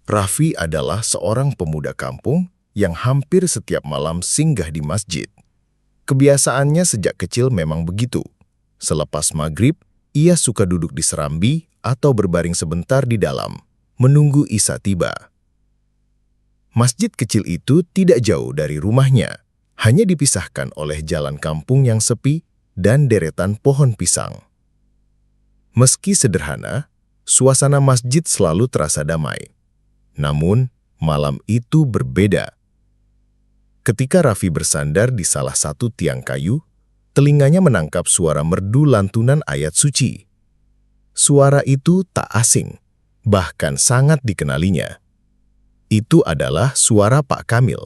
Raffi adalah seorang pemuda kampung yang hampir setiap malam singgah di masjid. Kebiasaannya sejak kecil memang begitu. Selepas maghrib, ia suka duduk di serambi atau berbaring sebentar di dalam, menunggu Isya tiba. Masjid kecil itu tidak jauh dari rumahnya, hanya dipisahkan oleh jalan kampung yang sepi dan deretan pohon pisang. Meski sederhana, suasana masjid selalu terasa damai. Namun, malam itu berbeda. Ketika Raffi bersandar di salah satu tiang kayu, telinganya menangkap suara merdu lantunan ayat suci. Suara itu tak asing, bahkan sangat dikenalinya. Itu adalah suara Pak Kamil,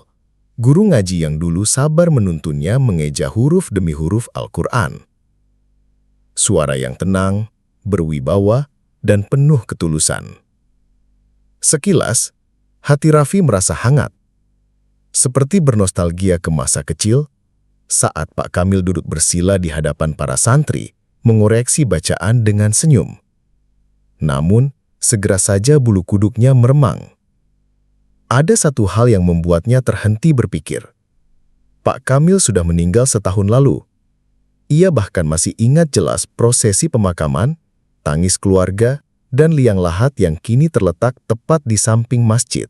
guru ngaji yang dulu sabar menuntunnya mengeja huruf demi huruf Al-Quran. Suara yang tenang, berwibawa, dan penuh ketulusan. Sekilas, hati Raffi merasa hangat. Seperti bernostalgia ke masa kecil, saat Pak Kamil duduk bersila di hadapan para santri, mengoreksi bacaan dengan senyum. Namun, segera saja bulu kuduknya meremang. Ada satu hal yang membuatnya terhenti berpikir. Pak Kamil sudah meninggal setahun lalu. Ia bahkan masih ingat jelas prosesi pemakaman, tangis keluarga, dan liang lahat yang kini terletak tepat di samping masjid.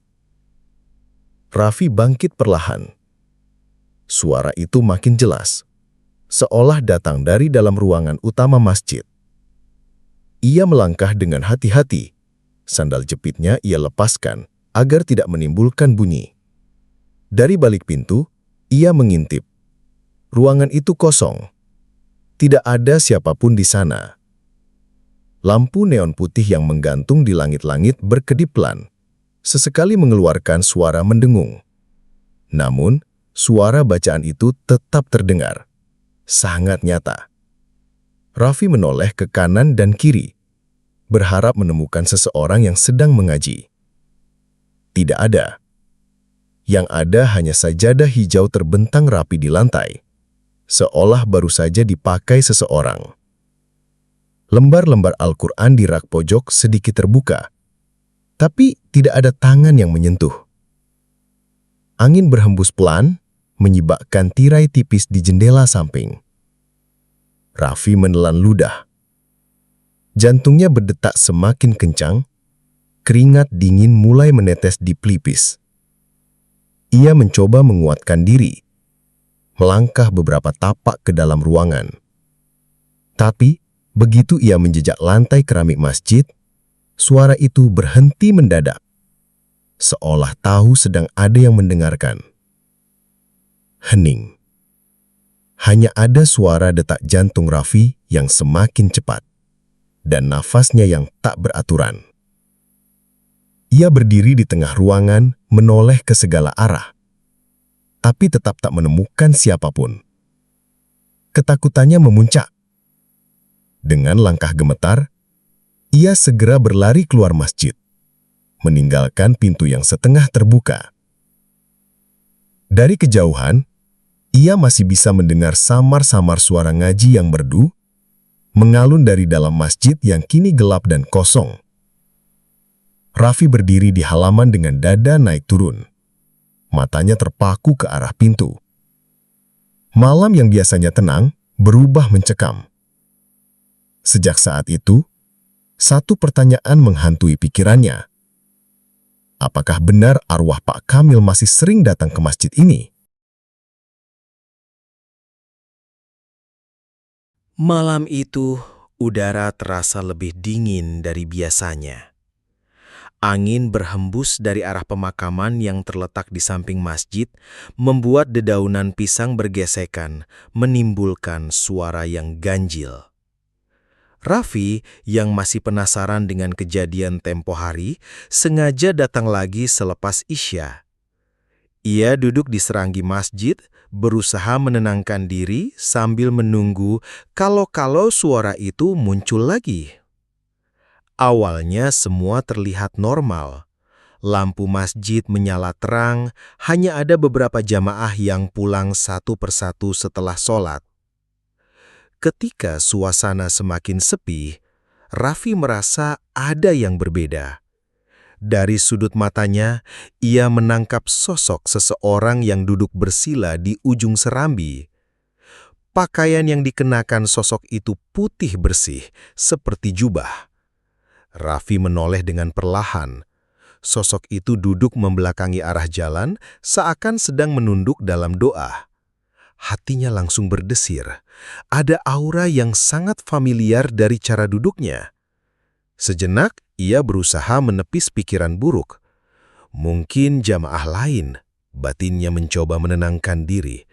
Raffi bangkit perlahan. Suara itu makin jelas, seolah datang dari dalam ruangan utama masjid. Ia melangkah dengan hati-hati. Sandal jepitnya ia lepaskan agar tidak menimbulkan bunyi. Dari balik pintu, ia mengintip. Ruangan itu kosong. Tidak ada siapapun di sana. Lampu neon putih yang menggantung di langit-langit berkedip pelan, sesekali mengeluarkan suara mendengung. Namun, suara bacaan itu tetap terdengar, sangat nyata. Raffi menoleh ke kanan dan kiri, berharap menemukan seseorang yang sedang mengaji. Tidak ada. Yang ada hanya sajadah hijau terbentang rapi di lantai, seolah baru saja dipakai seseorang. Lembar-lembar Al-Quran di rak pojok sedikit terbuka, tapi tidak ada tangan yang menyentuh. Angin berhembus pelan, menyibakkan tirai tipis di jendela samping. Raffi menelan ludah. Jantungnya berdetak semakin kencang, keringat dingin mulai menetes di pelipis. Ia mencoba menguatkan diri, melangkah beberapa tapak ke dalam ruangan. Tapi, begitu ia menjejak lantai keramik masjid, suara itu berhenti mendadak, seolah tahu sedang ada yang mendengarkan. Hening. Hanya ada suara detak jantung Raffi yang semakin cepat, dan nafasnya yang tak beraturan. Ia berdiri di tengah ruangan, menoleh ke segala arah, tapi tetap tak menemukan siapapun. Ketakutannya memuncak. Dengan langkah gemetar, ia segera berlari keluar masjid, meninggalkan pintu yang setengah terbuka. Dari kejauhan, ia masih bisa mendengar samar-samar suara ngaji yang merdu, mengalun dari dalam masjid yang kini gelap dan kosong. Raffi berdiri di halaman dengan dada naik turun. Matanya terpaku ke arah pintu. Malam yang biasanya tenang berubah mencekam. Sejak saat itu, satu pertanyaan menghantui pikirannya. Apakah benar arwah Pak Kamil masih sering datang ke masjid ini? Malam itu, udara terasa lebih dingin dari biasanya. Angin berhembus dari arah pemakaman yang terletak di samping masjid, membuat dedaunan pisang bergesekan, menimbulkan suara yang ganjil. Raffi, yang masih penasaran dengan kejadian tempo hari, sengaja datang lagi selepas Isya. Ia duduk di seranggi masjid, berusaha menenangkan diri sambil menunggu kalau suara itu muncul lagi. Awalnya semua terlihat normal. Lampu masjid menyala terang, hanya ada beberapa jamaah yang pulang satu persatu setelah sholat. Ketika suasana semakin sepi, Raffi merasa ada yang berbeda. Dari sudut matanya, ia menangkap sosok seseorang yang duduk bersila di ujung serambi. Pakaian yang dikenakan sosok itu putih bersih, seperti jubah. Raffi menoleh dengan perlahan. Sosok itu duduk membelakangi arah jalan, seakan sedang menunduk dalam doa. Hatinya langsung berdesir. Ada aura yang sangat familiar dari cara duduknya. Sejenak, ia berusaha menepis pikiran buruk. Mungkin jamaah lain, batinnya mencoba menenangkan diri.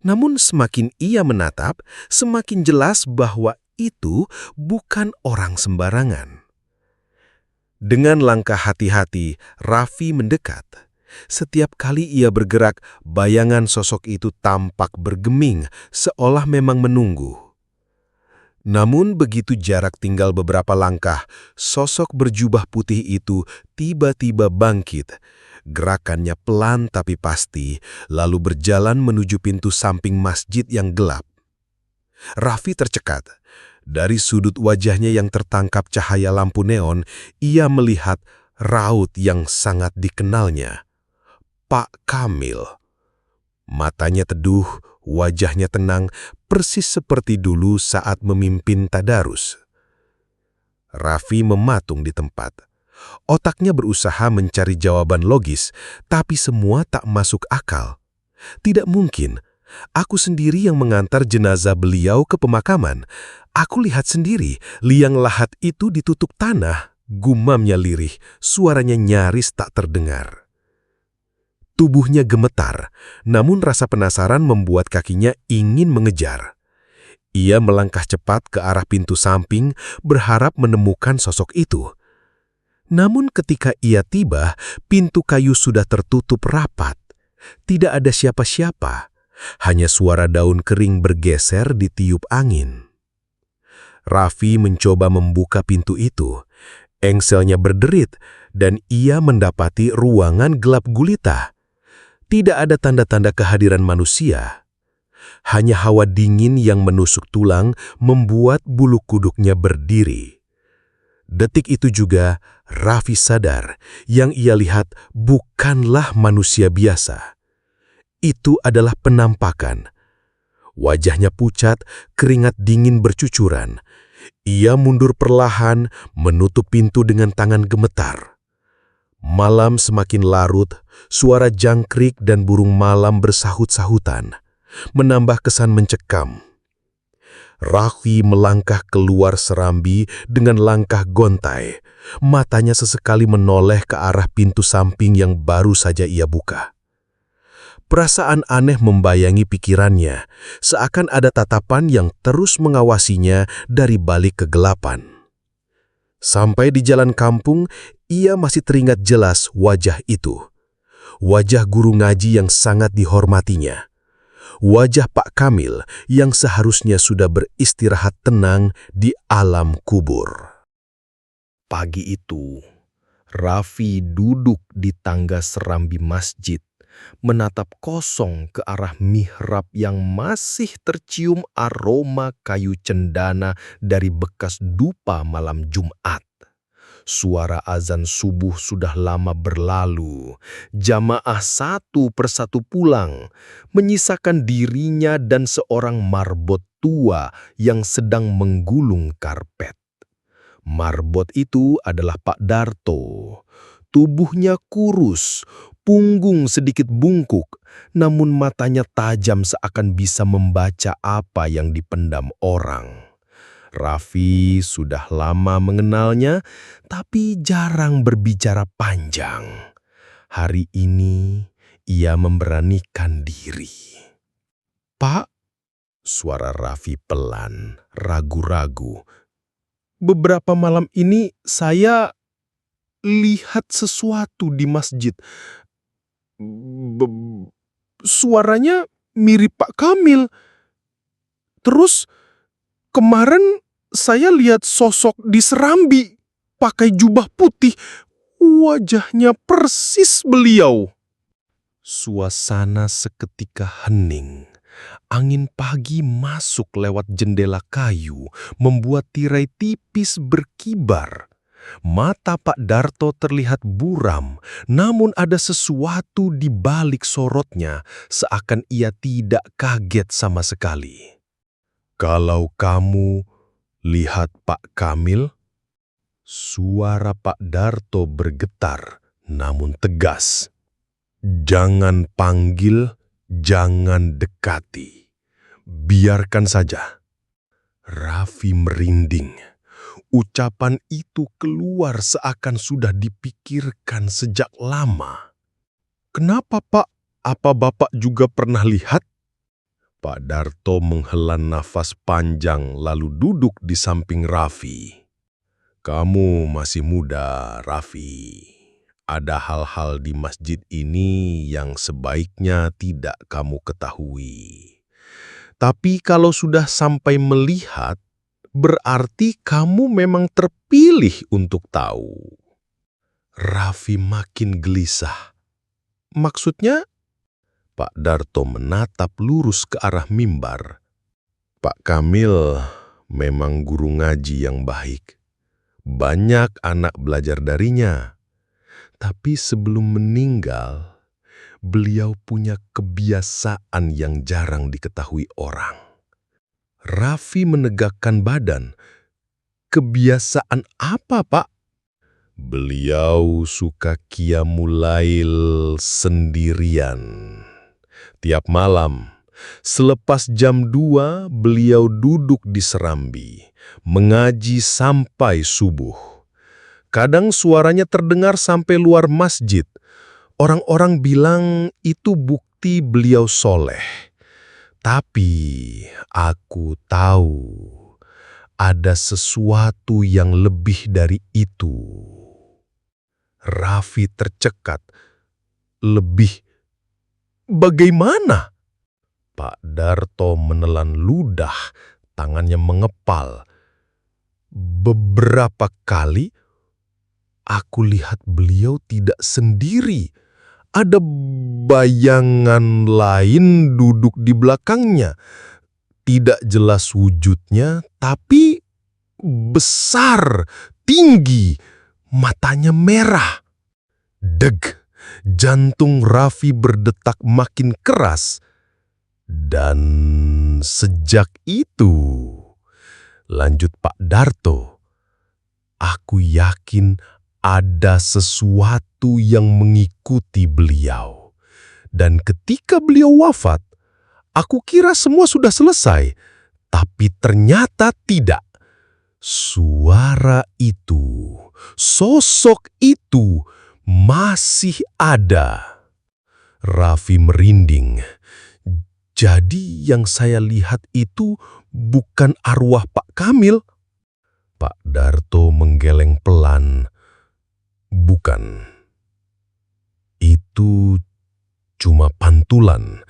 Namun semakin ia menatap, semakin jelas bahwa itu bukan orang sembarangan. Dengan langkah hati-hati, Raffi mendekat. Setiap kali ia bergerak, bayangan sosok itu tampak bergeming, seolah memang menunggu. Namun begitu jarak tinggal beberapa langkah, sosok berjubah putih itu tiba-tiba bangkit. Gerakannya pelan tapi pasti, lalu berjalan menuju pintu samping masjid yang gelap. Raffi tercekat. Dari sudut wajahnya yang tertangkap cahaya lampu neon, ia melihat raut yang sangat dikenalnya. Pak Kamil. Matanya teduh, wajahnya tenang, persis seperti dulu saat memimpin tadarus. Raffi mematung di tempat. Otaknya berusaha mencari jawaban logis, tapi semua tak masuk akal. Tidak mungkin. Aku sendiri yang mengantar jenazah beliau ke pemakaman. Aku lihat sendiri, liang lahat itu ditutup tanah. Gumamnya lirih, suaranya nyaris tak terdengar. Tubuhnya gemetar, namun rasa penasaran membuat kakinya ingin mengejar. Ia melangkah cepat ke arah pintu samping, berharap menemukan sosok itu. Namun ketika ia tiba, pintu kayu sudah tertutup rapat. Tidak ada siapa-siapa. Hanya suara daun kering bergeser ditiup angin. Raffi mencoba membuka pintu itu. Engselnya berderit dan ia mendapati ruangan gelap gulita. Tidak ada tanda-tanda kehadiran manusia. Hanya hawa dingin yang menusuk tulang membuat bulu kuduknya berdiri. Detik itu juga Raffi sadar yang ia lihat bukanlah manusia biasa. Itu adalah penampakan. Wajahnya pucat, keringat dingin bercucuran. Ia mundur perlahan, menutup pintu dengan tangan gemetar. Malam semakin larut, suara jangkrik dan burung malam bersahut-sahutan, menambah kesan mencekam. Raffi melangkah keluar serambi dengan langkah gontai. Matanya sesekali menoleh ke arah pintu samping yang baru saja ia buka. Perasaan aneh membayangi pikirannya, seakan ada tatapan yang terus mengawasinya dari balik kegelapan. Sampai di jalan kampung, ia masih teringat jelas wajah itu. Wajah guru ngaji yang sangat dihormatinya. Wajah Pak Kamil yang seharusnya sudah beristirahat tenang di alam kubur. Pagi itu, Raffi duduk di tangga serambi masjid, menatap kosong ke arah mihrab yang masih tercium aroma kayu cendana dari bekas dupa malam Jumat. Suara azan subuh sudah lama berlalu. Jamaah satu persatu pulang, menyisakan dirinya dan seorang marbot tua yang sedang menggulung karpet. Marbot itu adalah Pak Darto. Tubuhnya kurus, punggung sedikit bungkuk, namun matanya tajam seakan bisa membaca apa yang dipendam orang. Raffi sudah lama mengenalnya, tapi jarang berbicara panjang. Hari ini ia memberanikan diri. "Pak," suara Raffi pelan, ragu-ragu. "Beberapa malam ini saya lihat sesuatu di masjid. Suaranya mirip Pak Kamil. Terus kemarin saya lihat sosok di serambi, pakai jubah putih. Wajahnya persis beliau." Suasana seketika hening. Angin pagi masuk lewat jendela kayu, membuat tirai tipis berkibar. Mata Pak Darto terlihat buram, namun ada sesuatu di balik sorotnya, seakan ia tidak kaget sama sekali. "Kalau kamu lihat Pak Kamil," suara Pak Darto bergetar, namun tegas. "Jangan panggil, jangan dekati. Biarkan saja." Raffi merinding. Ucapan itu keluar seakan sudah dipikirkan sejak lama. "Kenapa, Pak? Apa Bapak juga pernah lihat?" Pak Darto menghela nafas panjang lalu duduk di samping Raffi. "Kamu masih muda, Raffi. Ada hal-hal di masjid ini yang sebaiknya tidak kamu ketahui. Tapi kalau sudah sampai melihat, berarti kamu memang terpilih untuk tahu." Raffi makin gelisah. "Maksudnya?" Pak Darto menatap lurus ke arah mimbar. "Pak Kamil memang guru ngaji yang baik. Banyak anak belajar darinya. Tapi sebelum meninggal, beliau punya kebiasaan yang jarang diketahui orang." Raffi menegakkan badan. "Kebiasaan apa, Pak?" "Beliau suka qiyamul lail sendirian. Tiap malam, selepas jam 2, beliau duduk di serambi, mengaji sampai subuh. Kadang suaranya terdengar sampai luar masjid. Orang-orang bilang itu bukti beliau soleh. Tapi aku tahu ada sesuatu yang lebih dari itu." Raffi tercekat. "Lebih bagaimana?" Pak Darto menelan ludah, tangannya mengepal. "Beberapa kali aku lihat beliau tidak sendiri. Ada bayangan lain duduk di belakangnya. Tidak jelas wujudnya, tapi besar, tinggi, matanya merah." Deg, jantung Raffi berdetak makin keras. "Dan sejak itu," lanjut Pak Darto, "aku yakin ada sesuatu yang mengikuti beliau. Dan ketika beliau wafat, aku kira semua sudah selesai. Tapi ternyata tidak. Suara itu, sosok itu masih ada." Raffi merinding. "Jadi yang saya lihat itu bukan arwah Pak Kamil?" Pak Darto menggeleng pelan. "Bukan. Itu cuma pantulan.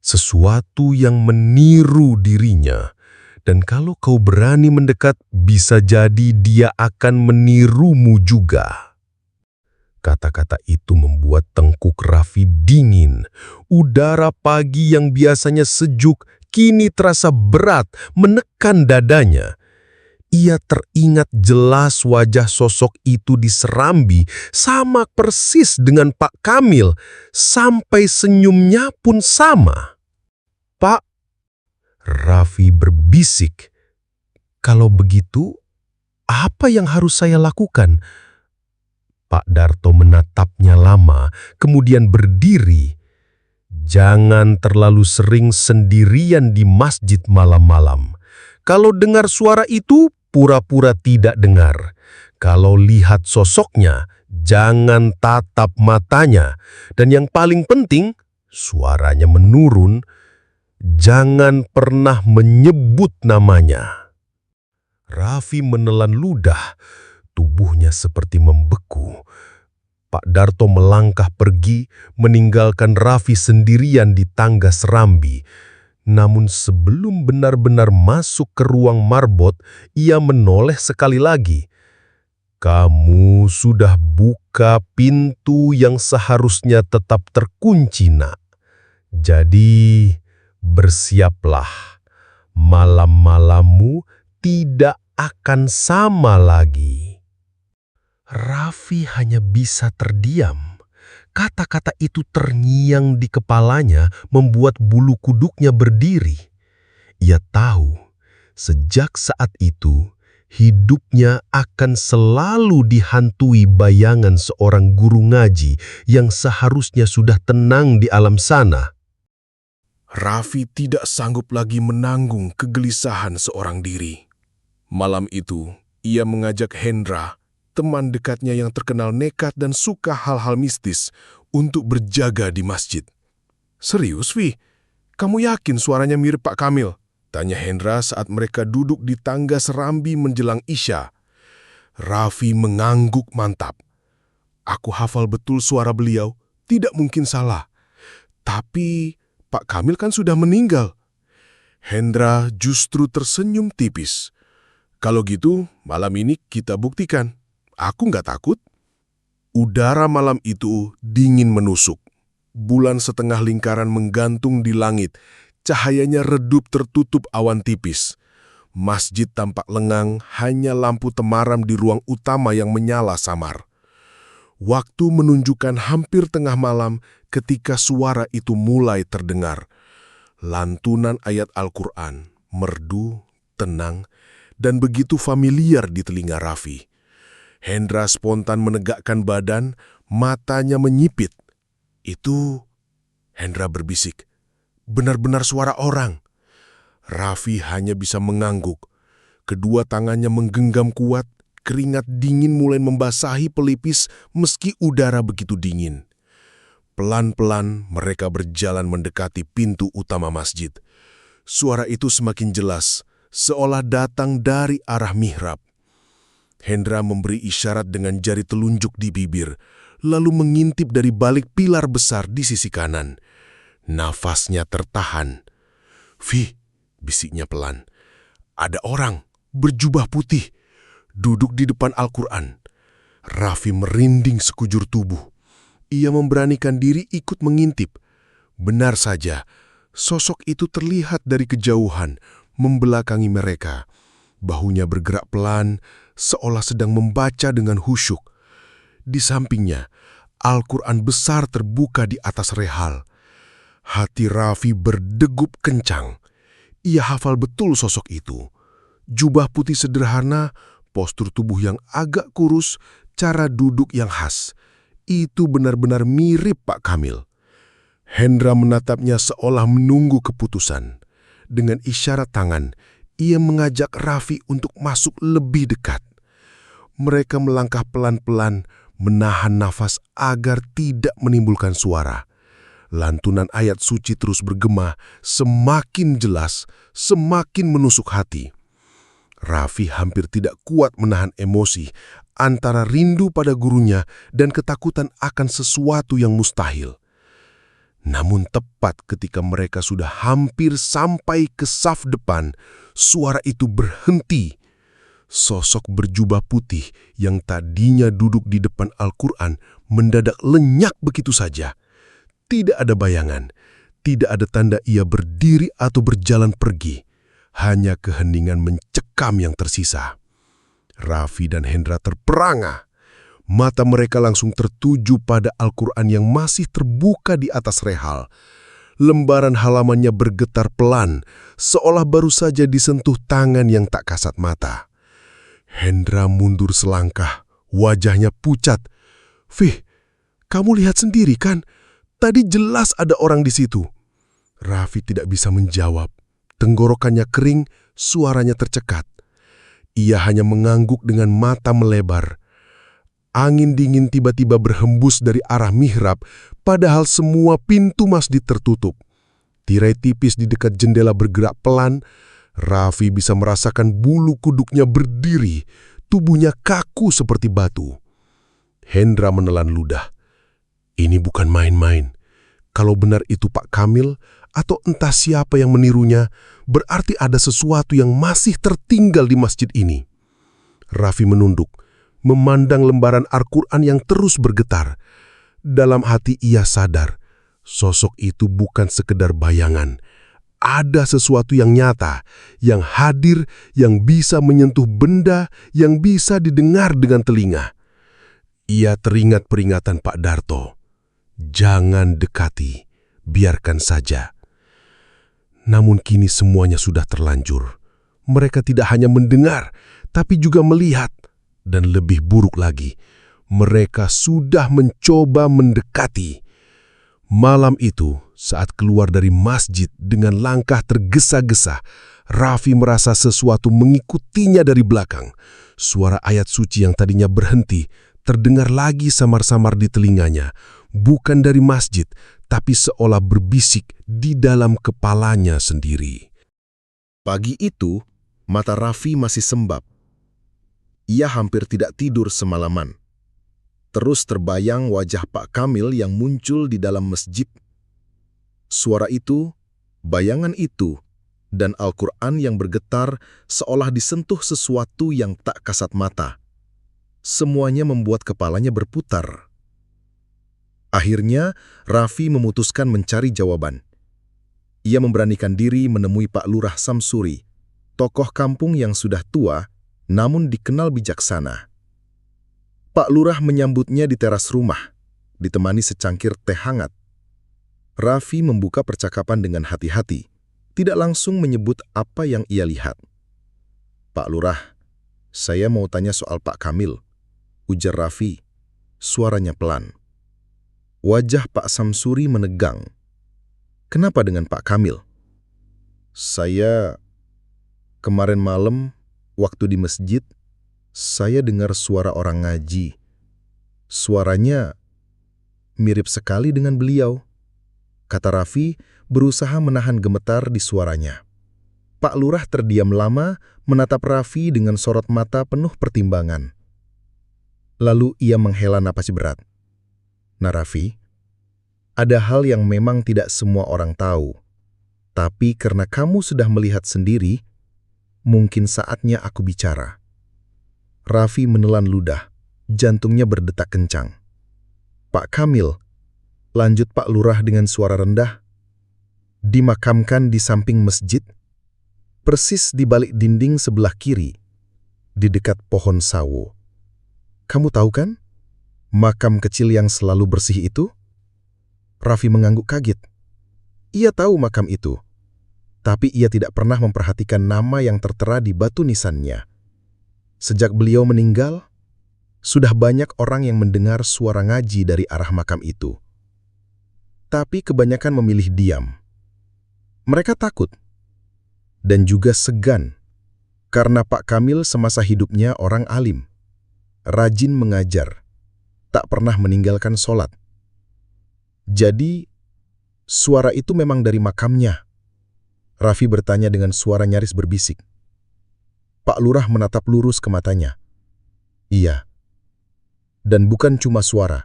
Sesuatu yang meniru dirinya. Dan kalau kau berani mendekat, bisa jadi dia akan menirumu juga." Kata-kata itu membuat tengkuk Raffi dingin. Udara pagi yang biasanya sejuk, kini terasa berat, menekan dadanya. Ia teringat jelas wajah sosok itu di serambi, sama persis dengan Pak Kamil, sampai senyumnya pun sama. "Pak," Raffi berbisik, "kalau begitu, apa yang harus saya lakukan?" Pak Darto menatapnya lama, kemudian berdiri. "Jangan terlalu sering sendirian di masjid malam-malam. Kalau dengar suara itu, pura-pura tidak dengar. Kalau lihat sosoknya, jangan tatap matanya. Dan yang paling penting, suaranya menurun, jangan pernah menyebut namanya." Raffi menelan ludah, tubuhnya seperti membeku. Pak Darto melangkah pergi, meninggalkan Raffi sendirian di tangga serambi. Namun sebelum benar-benar masuk ke ruang marbot, ia menoleh sekali lagi. "Kamu sudah buka pintu yang seharusnya tetap terkunci, Nak. Jadi bersiaplah, malam-malammu tidak akan sama lagi." Raffi hanya bisa terdiam. Kata-kata itu terngiang di kepalanya, membuat bulu kuduknya berdiri. Ia tahu, sejak saat itu, hidupnya akan selalu dihantui bayangan seorang guru ngaji yang seharusnya sudah tenang di alam sana. Raffi tidak sanggup lagi menanggung kegelisahan seorang diri. Malam itu, ia mengajak Hendra, teman dekatnya yang terkenal nekat dan suka hal-hal mistis, untuk berjaga di masjid. "Serius, Vi? Kamu yakin suaranya mirip Pak Kamil?" tanya Hendra saat mereka duduk di tangga serambi menjelang Isya. Raffi mengangguk mantap. "Aku hafal betul suara beliau, tidak mungkin salah. Tapi Pak Kamil kan sudah meninggal." Hendra justru tersenyum tipis. "Kalau gitu, malam ini kita buktikan. Aku nggak takut." Udara malam itu dingin menusuk. Bulan setengah lingkaran menggantung di langit. Cahayanya redup tertutup awan tipis. Masjid tampak lengang, hanya lampu temaram di ruang utama yang menyala samar. Waktu menunjukkan hampir tengah malam ketika suara itu mulai terdengar. Lantunan ayat Al-Quran, merdu, tenang, dan begitu familiar di telinga Raffi. Hendra spontan menegakkan badan, matanya menyipit. "Itu," Hendra berbisik, "benar-benar suara orang." Raffi hanya bisa mengangguk. Kedua tangannya menggenggam kuat, keringat dingin mulai membasahi pelipis meski udara begitu dingin. Pelan-pelan mereka berjalan mendekati pintu utama masjid. Suara itu semakin jelas, seolah datang dari arah mihrab. Hendra memberi isyarat dengan jari telunjuk di bibir, lalu mengintip dari balik pilar besar di sisi kanan. Nafasnya tertahan. "Vi," bisiknya pelan, "ada orang berjubah putih duduk di depan Al-Quran." Raffi merinding sekujur tubuh. Ia memberanikan diri ikut mengintip. Benar saja, sosok itu terlihat dari kejauhan, membelakangi mereka. Bahunya bergerak pelan, seolah sedang membaca dengan khusyuk. Di sampingnya, Al-Quran besar terbuka di atas rehal. Hati Raffi berdegup kencang. Ia hafal betul sosok itu. Jubah putih sederhana, postur tubuh yang agak kurus, cara duduk yang khas. Itu benar-benar mirip Pak Kamil. Hendra menatapnya seolah menunggu keputusan. Dengan isyarat tangan, ia mengajak Raffi untuk masuk lebih dekat. Mereka melangkah pelan-pelan, menahan nafas agar tidak menimbulkan suara. Lantunan ayat suci terus bergema, semakin jelas, semakin menusuk hati. Raffi hampir tidak kuat menahan emosi antara rindu pada gurunya dan ketakutan akan sesuatu yang mustahil. Namun tepat ketika mereka sudah hampir sampai ke saf depan, suara itu berhenti. Sosok berjubah putih yang tadinya duduk di depan Al-Quran mendadak lenyap begitu saja. Tidak ada bayangan, tidak ada tanda ia berdiri atau berjalan pergi. Hanya keheningan mencekam yang tersisa. Raffi dan Hendra terperangah. Mata mereka langsung tertuju pada Al-Quran yang masih terbuka di atas rehal. Lembaran halamannya bergetar pelan, seolah baru saja disentuh tangan yang tak kasat mata. Hendra mundur selangkah, wajahnya pucat. "Vih, kamu lihat sendiri kan? Tadi jelas ada orang di situ." Raffi tidak bisa menjawab. Tenggorokannya kering, suaranya tercekat. Ia hanya mengangguk dengan mata melebar. Angin dingin tiba-tiba berhembus dari arah mihrab, padahal semua pintu masjid tertutup. Tirai tipis di dekat jendela bergerak pelan. Raffi bisa merasakan bulu kuduknya berdiri, tubuhnya kaku seperti batu. Hendra menelan ludah. Ini bukan main-main. Kalau benar itu Pak Kamil, atau entah siapa yang menirunya, berarti ada sesuatu yang masih tertinggal di masjid ini. Raffi menunduk, memandang lembaran Al-Quran yang terus bergetar. Dalam hati ia sadar, sosok itu bukan sekedar bayangan. Ada sesuatu yang nyata, yang hadir, yang bisa menyentuh benda, yang bisa didengar dengan telinga. Ia teringat peringatan Pak Darto. Jangan dekati, biarkan saja. Namun kini semuanya sudah terlanjur. Mereka tidak hanya mendengar, tapi juga melihat. Dan lebih buruk lagi, mereka sudah mencoba mendekati. Malam itu, saat keluar dari masjid dengan langkah tergesa-gesa, Raffi merasa sesuatu mengikutinya dari belakang. Suara ayat suci yang tadinya berhenti terdengar lagi samar-samar di telinganya, bukan dari masjid, tapi seolah berbisik di dalam kepalanya sendiri. Pagi itu, mata Raffi masih sembab. Ia hampir tidak tidur semalaman. Terus terbayang wajah Pak Kamil yang muncul di dalam masjid. Suara itu, bayangan itu, dan Al-Quran yang bergetar seolah disentuh sesuatu yang tak kasat mata. Semuanya membuat kepalanya berputar. Akhirnya, Raffi memutuskan mencari jawaban. Ia memberanikan diri menemui Pak Lurah Samsuri, tokoh kampung yang sudah tua, namun dikenal bijaksana. Pak Lurah menyambutnya di teras rumah, ditemani secangkir teh hangat. Raffi membuka percakapan dengan hati-hati, tidak langsung menyebut apa yang ia lihat. "Pak Lurah, saya mau tanya soal Pak Kamil," ujar Raffi, suaranya pelan. Wajah Pak Samsuri menegang. "Kenapa dengan Pak Kamil?" Kemarin malam, waktu di masjid, saya dengar suara orang ngaji. Suaranya mirip sekali dengan beliau," kata Raffi, berusaha menahan gemetar di suaranya. Pak Lurah terdiam lama, menatap Raffi dengan sorot mata penuh pertimbangan. Lalu ia menghela napas berat. "Nah Raffi, ada hal yang memang tidak semua orang tahu. Tapi karena kamu sudah melihat sendiri, mungkin saatnya aku bicara." Raffi menelan ludah, jantungnya berdetak kencang. "Pak Kamil," lanjut Pak Lurah dengan suara rendah, "dimakamkan di samping masjid, persis di balik dinding sebelah kiri, di dekat pohon sawo. Kamu tahu kan, makam kecil yang selalu bersih itu?" Raffi mengangguk kaget. Ia tahu makam itu, tapi ia tidak pernah memperhatikan nama yang tertera di batu nisannya. Sejak beliau meninggal, sudah banyak orang yang mendengar suara ngaji dari arah makam itu. Tapi kebanyakan memilih diam. Mereka takut dan juga segan, karena Pak Kamil semasa hidupnya orang alim, rajin mengajar, tak pernah meninggalkan sholat. "Jadi, suara itu memang dari makamnya?" Raffi bertanya dengan suara nyaris berbisik. Pak Lurah menatap lurus ke matanya. "Iya. Dan bukan cuma suara.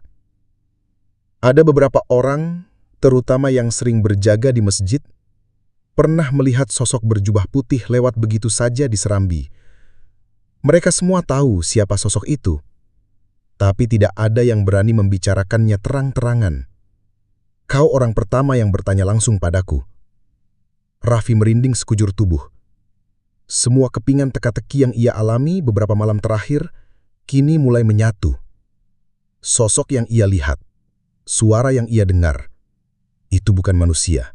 Ada beberapa orang, terutama yang sering berjaga di masjid, pernah melihat sosok berjubah putih lewat begitu saja di serambi. Mereka semua tahu siapa sosok itu, tapi tidak ada yang berani membicarakannya terang-terangan. Kau orang pertama yang bertanya langsung padaku." Raffi merinding sekujur tubuh. Semua kepingan teka-teki yang ia alami beberapa malam terakhir kini mulai menyatu. Sosok yang ia lihat, suara yang ia dengar, itu bukan manusia.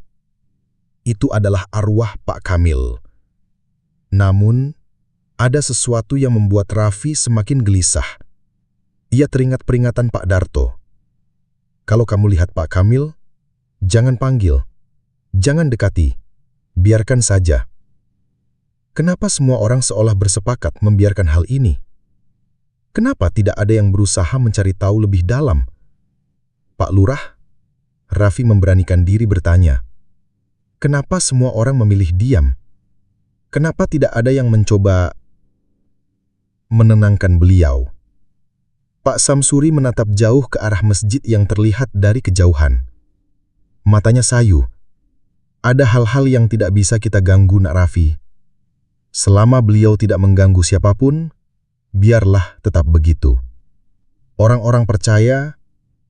Itu adalah arwah Pak Kamil. Namun, ada sesuatu yang membuat Raffi semakin gelisah. Ia teringat peringatan Pak Darto. "Kalau kamu lihat Pak Kamil, jangan panggil, jangan dekati, biarkan saja." Kenapa semua orang seolah bersepakat membiarkan hal ini? Kenapa tidak ada yang berusaha mencari tahu lebih dalam? "Pak Lurah," Raffi memberanikan diri bertanya, "kenapa semua orang memilih diam? Kenapa tidak ada yang mencoba menenangkan beliau?" Pak Samsuri menatap jauh ke arah masjid yang terlihat dari kejauhan. Matanya sayu. "Ada hal-hal yang tidak bisa kita ganggu, Nak Raffi. Selama beliau tidak mengganggu siapapun, biarlah tetap begitu. Orang-orang percaya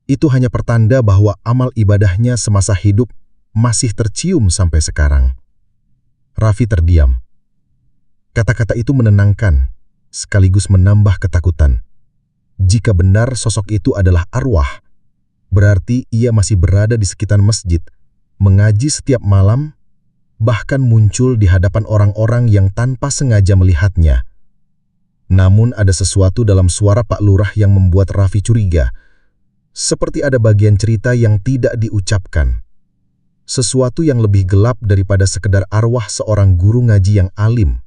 itu hanya pertanda bahwa amal ibadahnya semasa hidup masih tercium sampai sekarang." Raffi terdiam. Kata-kata itu menenangkan, sekaligus menambah ketakutan. Jika benar sosok itu adalah arwah, berarti ia masih berada di sekitar masjid, mengaji setiap malam, bahkan muncul di hadapan orang-orang yang tanpa sengaja melihatnya. Namun ada sesuatu dalam suara Pak Lurah yang membuat Raffi curiga. Seperti ada bagian cerita yang tidak diucapkan. Sesuatu yang lebih gelap daripada sekedar arwah seorang guru ngaji yang alim.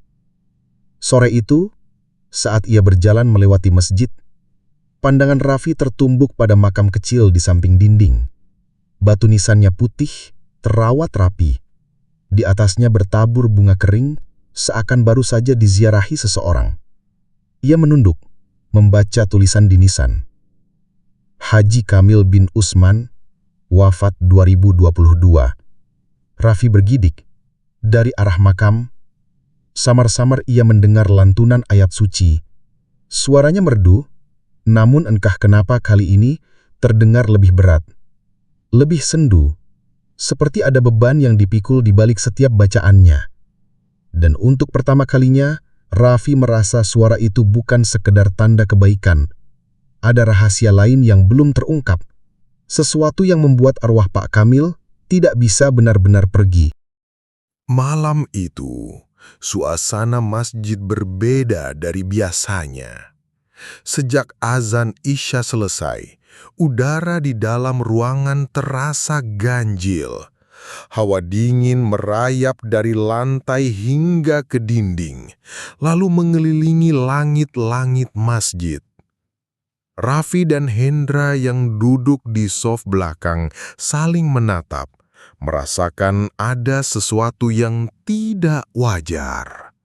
Sore itu, saat ia berjalan melewati masjid, pandangan Raffi tertumbuk pada makam kecil di samping dinding. Batu nisannya putih, terawat rapi. Di atasnya bertabur bunga kering, seakan baru saja diziarahi seseorang. Ia menunduk, membaca tulisan di nisan. Haji Kamil bin Usman, wafat 2022. Raffi bergidik. Dari arah makam, samar-samar ia mendengar lantunan ayat suci. Suaranya merdu, namun entah kenapa kali ini terdengar lebih berat. Lebih sendu, seperti ada beban yang dipikul di balik setiap bacaannya. Dan untuk pertama kalinya, Raffi merasa suara itu bukan sekedar tanda kebaikan. Ada rahasia lain yang belum terungkap. Sesuatu yang membuat arwah Pak Kamil tidak bisa benar-benar pergi. Malam itu, suasana masjid berbeda dari biasanya. Sejak azan Isya selesai, udara di dalam ruangan terasa ganjil. Hawa dingin merayap dari lantai hingga ke dinding, lalu mengelilingi langit-langit masjid. Raffi dan Hendra yang duduk di sof belakang saling menatap, merasakan ada sesuatu yang tidak wajar.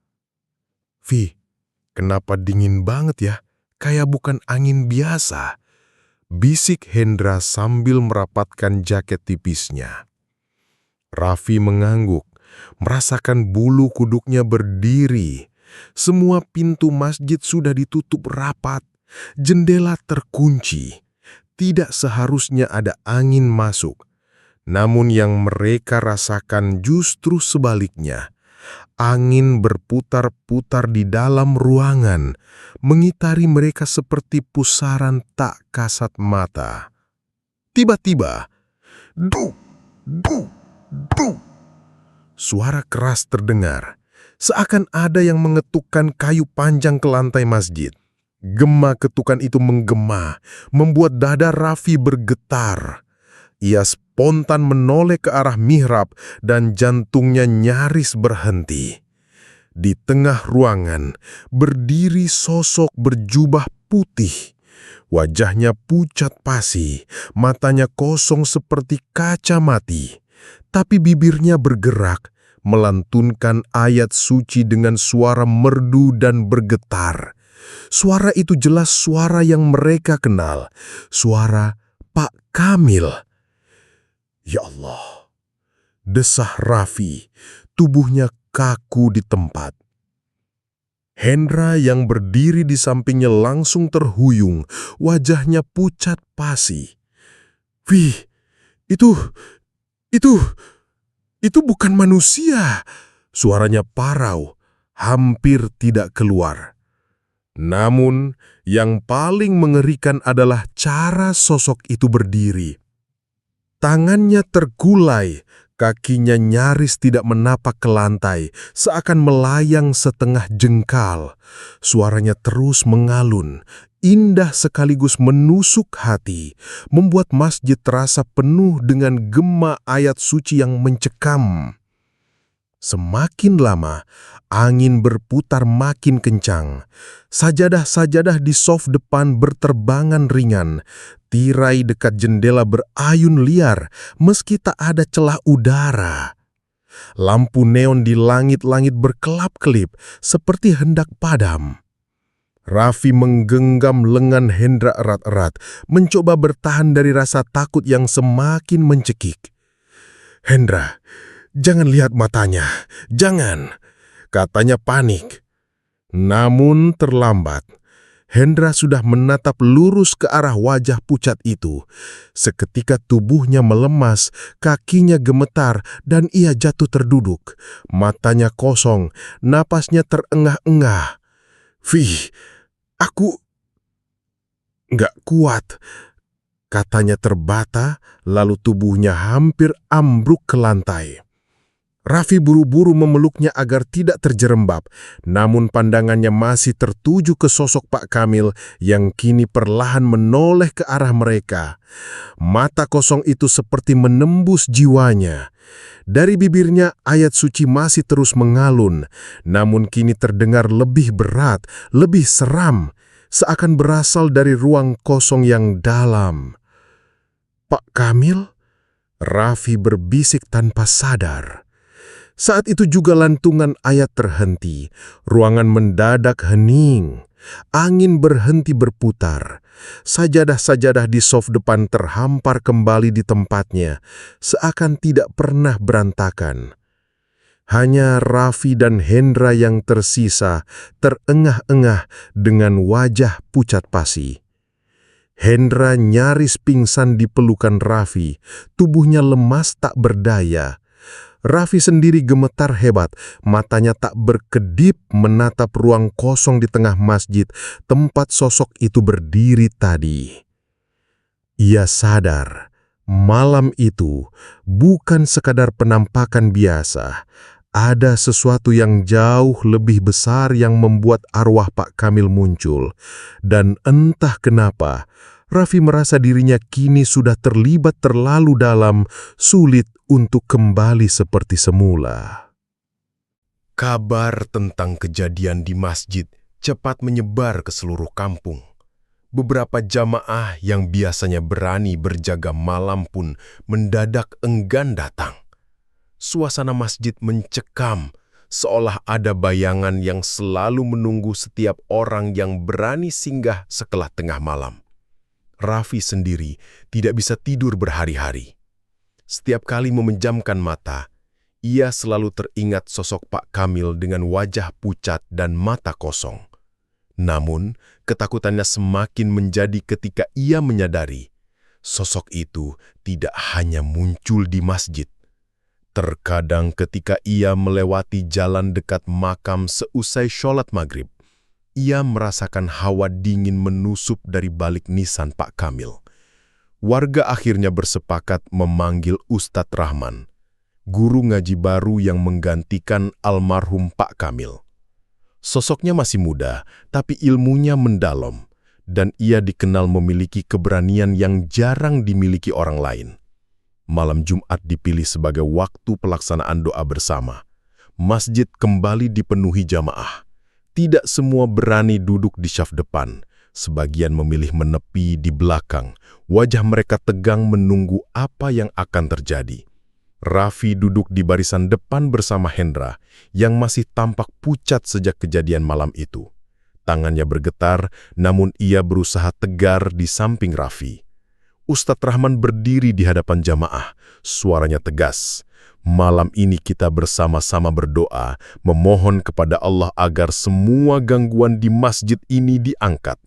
"Vi, kenapa dingin banget ya? Kayak bukan angin biasa," bisik Hendra sambil merapatkan jaket tipisnya. Raffi mengangguk, merasakan bulu kuduknya berdiri. Semua pintu masjid sudah ditutup rapat, jendela terkunci. Tidak seharusnya ada angin masuk. Namun yang mereka rasakan justru sebaliknya. Angin berputar-putar di dalam ruangan, mengitari mereka seperti pusaran tak kasat mata. Tiba-tiba, "Duh, duh, duh." Suara keras terdengar, seakan ada yang mengetukkan kayu panjang ke lantai masjid. Gema ketukan itu menggema, membuat dada Raffi bergetar. Ia spontan menoleh ke arah mihrab dan jantungnya nyaris berhenti. Di tengah ruangan, berdiri sosok berjubah putih. Wajahnya pucat pasi, matanya kosong seperti kaca mati. Tapi bibirnya bergerak, melantunkan ayat suci dengan suara merdu dan bergetar. Suara itu jelas suara yang mereka kenal, suara Pak Kamil. "Ya Allah," desah Raffi, tubuhnya kaku di tempat. Hendra yang berdiri di sampingnya langsung terhuyung, wajahnya pucat pasi. "Vi, itu bukan manusia," suaranya parau, hampir tidak keluar. Namun, yang paling mengerikan adalah cara sosok itu berdiri. Tangannya terkulai, kakinya nyaris tidak menapak ke lantai, seakan melayang setengah jengkal. Suaranya terus mengalun, indah sekaligus menusuk hati, membuat masjid terasa penuh dengan gema ayat suci yang mencekam. Semakin lama, angin berputar makin kencang. Sajadah-sajadah di sof depan berterbangan ringan. Tirai dekat jendela berayun liar meski tak ada celah udara. Lampu neon di langit-langit berkelap-kelip seperti hendak padam. Raffi menggenggam lengan Hendra erat-erat, mencoba bertahan dari rasa takut yang semakin mencekik. "Hendra, jangan lihat matanya, jangan," katanya panik. Namun terlambat. Hendra sudah menatap lurus ke arah wajah pucat itu. Seketika tubuhnya melemas, kakinya gemetar, dan ia jatuh terduduk. Matanya kosong, napasnya terengah-engah. "Vi, aku..." "Nggak kuat," katanya terbata, lalu tubuhnya hampir ambruk ke lantai. Raffi buru-buru memeluknya agar tidak terjerembab, namun pandangannya masih tertuju ke sosok Pak Kamil yang kini perlahan menoleh ke arah mereka. Mata kosong itu seperti menembus jiwanya. Dari bibirnya ayat suci masih terus mengalun, namun kini terdengar lebih berat, lebih seram, seakan berasal dari ruang kosong yang dalam. "Pak Kamil?" Raffi berbisik tanpa sadar. Saat itu juga lantungan ayat terhenti, ruangan mendadak hening, angin berhenti berputar, sajadah-sajadah di sof depan terhampar kembali di tempatnya, seakan tidak pernah berantakan. Hanya Raffi dan Hendra yang tersisa, terengah-engah dengan wajah pucat pasi. Hendra nyaris pingsan di pelukan Raffi, tubuhnya lemas tak berdaya. Raffi sendiri gemetar hebat, matanya tak berkedip menatap ruang kosong di tengah masjid, tempat sosok itu berdiri tadi. Ia sadar, malam itu bukan sekadar penampakan biasa. Ada sesuatu yang jauh lebih besar yang membuat arwah Pak Kamil muncul. Dan entah kenapa, Raffi merasa dirinya kini sudah terlibat terlalu dalam, sulit untuk kembali seperti semula. Kabar tentang kejadian di masjid cepat menyebar ke seluruh kampung. Beberapa jamaah yang biasanya berani berjaga malam pun mendadak enggan datang. Suasana masjid mencekam, seolah ada bayangan yang selalu menunggu setiap orang yang berani singgah sekelah tengah malam. Raffi sendiri tidak bisa tidur berhari-hari. Setiap kali memejamkan mata, ia selalu teringat sosok Pak Kamil dengan wajah pucat dan mata kosong. Namun, ketakutannya semakin menjadi ketika ia menyadari sosok itu tidak hanya muncul di masjid. Terkadang ketika ia melewati jalan dekat makam seusai sholat maghrib, ia merasakan hawa dingin menusup dari balik nisan Pak Kamil. Warga akhirnya bersepakat memanggil Ustadz Rahman, guru ngaji baru yang menggantikan almarhum Pak Kamil. Sosoknya masih muda, tapi ilmunya mendalam, dan ia dikenal memiliki keberanian yang jarang dimiliki orang lain. Malam Jumat dipilih sebagai waktu pelaksanaan doa bersama. Masjid kembali dipenuhi jamaah. Tidak semua berani duduk di syaf depan. Sebagian memilih menepi di belakang. Wajah mereka tegang menunggu apa yang akan terjadi. Raffi duduk di barisan depan bersama Hendra, yang masih tampak pucat sejak kejadian malam itu. Tangannya bergetar, namun ia berusaha tegar di samping Raffi. Ustadz Rahman berdiri di hadapan jamaah, suaranya tegas. Malam ini kita bersama-sama berdoa, memohon kepada Allah agar semua gangguan di masjid ini diangkat.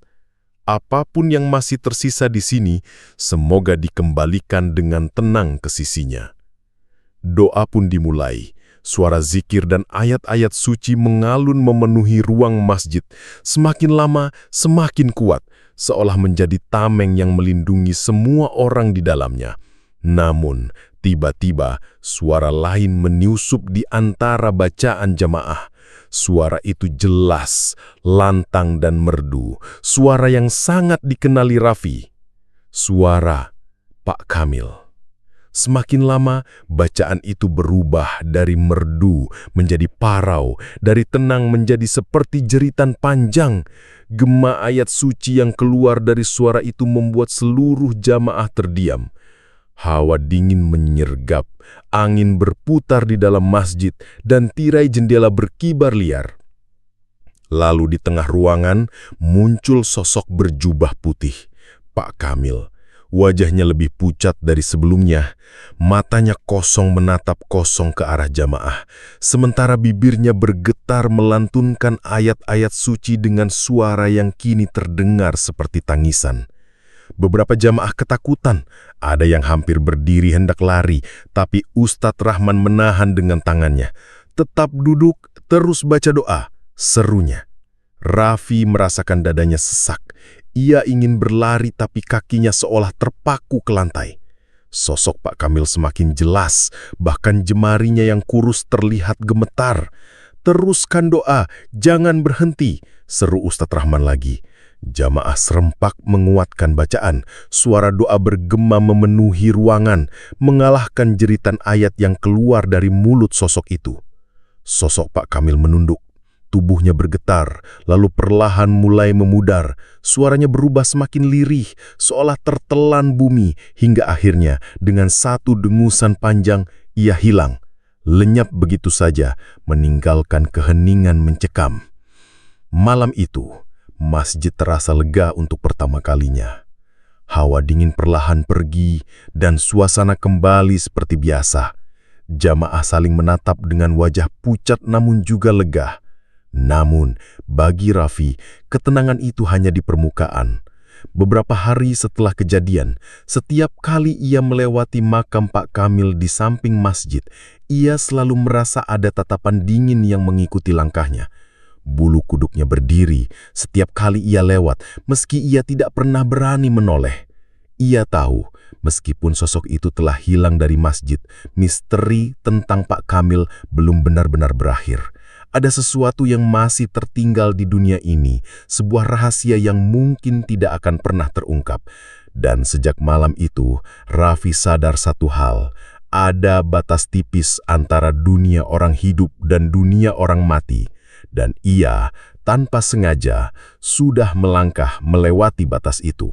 Apapun yang masih tersisa di sini, semoga dikembalikan dengan tenang ke sisinya. Doa pun dimulai. Suara zikir dan ayat-ayat suci mengalun memenuhi ruang masjid. Semakin lama, semakin kuat, seolah menjadi tameng yang melindungi semua orang di dalamnya. Namun, tiba-tiba suara lain meniusup di antara bacaan jamaah. Suara itu jelas, lantang dan merdu. Suara yang sangat dikenali Raffi. Suara Pak Kamil. Semakin lama, bacaan itu berubah dari merdu menjadi parau, dari tenang menjadi seperti jeritan panjang. Gema ayat suci yang keluar dari suara itu membuat seluruh jamaah terdiam. Hawa dingin menyergap, angin berputar di dalam masjid, dan tirai jendela berkibar liar. Lalu di tengah ruangan muncul sosok berjubah putih, Pak Kamil. Wajahnya lebih pucat dari sebelumnya, matanya kosong menatap kosong ke arah jamaah, sementara bibirnya bergetar melantunkan ayat-ayat suci dengan suara yang kini terdengar seperti tangisan. Beberapa jamaah ketakutan, ada yang hampir berdiri hendak lari, tapi Ustadz Rahman menahan dengan tangannya. "Tetap duduk, terus baca doa," serunya. Raffi merasakan dadanya sesak. Ia ingin berlari tapi kakinya seolah terpaku ke lantai. Sosok Pak Kamil semakin jelas, bahkan jemarinya yang kurus terlihat gemetar. "Teruskan doa, jangan berhenti," seru Ustadz Rahman lagi. Jamaah serempak menguatkan bacaan. Suara doa bergema memenuhi ruangan, mengalahkan jeritan ayat yang keluar dari mulut sosok itu. Sosok Pak Kamil menunduk. Tubuhnya bergetar, lalu perlahan mulai memudar. Suaranya berubah semakin lirih, seolah tertelan bumi, hingga akhirnya dengan satu dengusan panjang, ia hilang. Lenyap begitu saja, meninggalkan keheningan mencekam. Malam itu, masjid terasa lega untuk pertama kalinya. Hawa dingin perlahan pergi, dan suasana kembali seperti biasa. Jamaah saling menatap dengan wajah pucat namun juga lega. Namun, bagi Raffi, ketenangan itu hanya di permukaan. Beberapa hari setelah kejadian, setiap kali ia melewati makam Pak Kamil di samping masjid, ia selalu merasa ada tatapan dingin yang mengikuti langkahnya. Bulu kuduknya berdiri setiap kali ia lewat, meski ia tidak pernah berani menoleh. Ia tahu, meskipun sosok itu telah hilang dari masjid, misteri tentang Pak Kamil belum benar-benar berakhir. Ada sesuatu yang masih tertinggal di dunia ini, sebuah rahasia yang mungkin tidak akan pernah terungkap. Dan sejak malam itu, Raffi sadar satu hal, ada batas tipis antara dunia orang hidup dan dunia orang mati. Dan ia, tanpa sengaja, sudah melangkah melewati batas itu.